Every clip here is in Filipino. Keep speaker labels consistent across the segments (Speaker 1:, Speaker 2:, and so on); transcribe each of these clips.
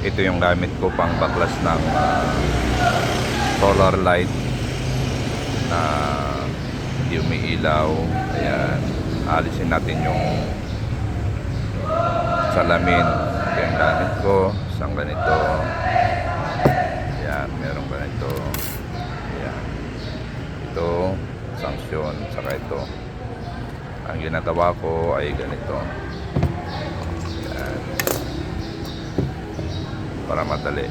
Speaker 1: Ito yung gamit ko pang baklas ng solar light na hindi umiilaw. Ayan, alisin natin yung salamin. Ito yung gamit ko, isang ganito. Ayan, merong ganito. Ayan, ito sanksyon, saka ito. Ang ginagawa ko ay ganito. Ayan, para madali.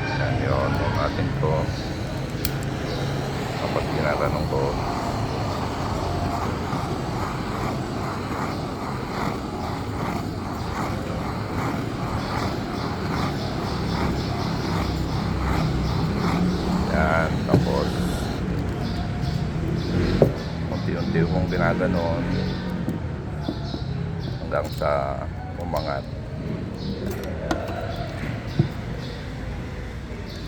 Speaker 1: Ayan yun, natin ko kapag ginaganong ko. Ayan, tapos unti-unti kong ginaganon hanggang sa umangat.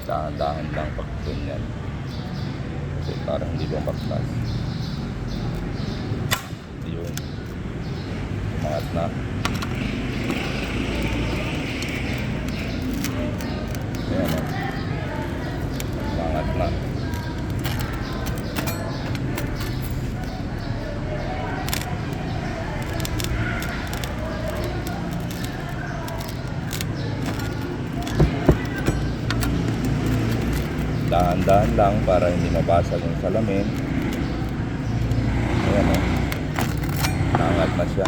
Speaker 1: Dahan-dahan lang pag ganyan kasi parang hindi baklas. Yun, umangat na. Ayan o, umangat na. Dahan-dahan lang para hindi mabasag yung salamin. Ayan o, naangat na siya.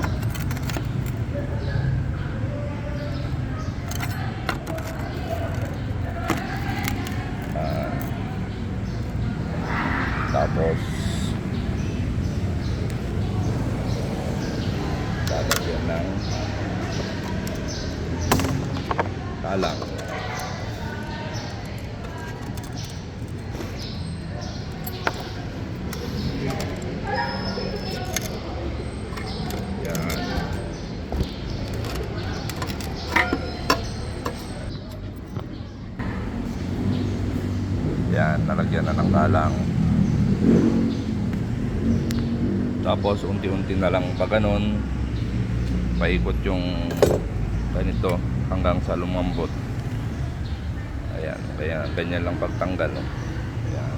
Speaker 1: Tapos lalagyan ng talang. Yan, nalagyan na ng talang. Tapos unti-unti na lang pag ganun, paikot yung ganito hanggang sa lumambot. Ayan, kaya ganyan lang pagtanggal. No? Ayan.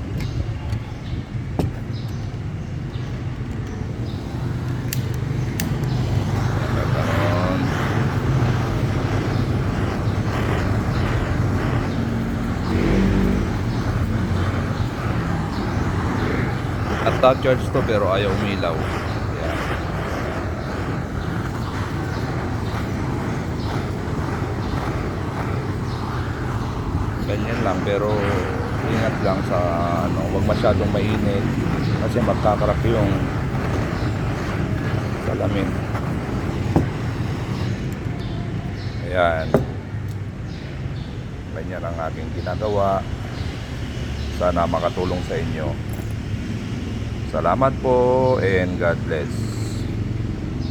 Speaker 1: Ganun. At charge to pero ayaw umilaw. Ayan. Ganyan lang pero ingat lang sa wag masyadong mainit kasi magkakarak yung salamin. Ayan. Ganyan ang aking ginagawa. Sana makatulong sa inyo. Salamat po and God bless.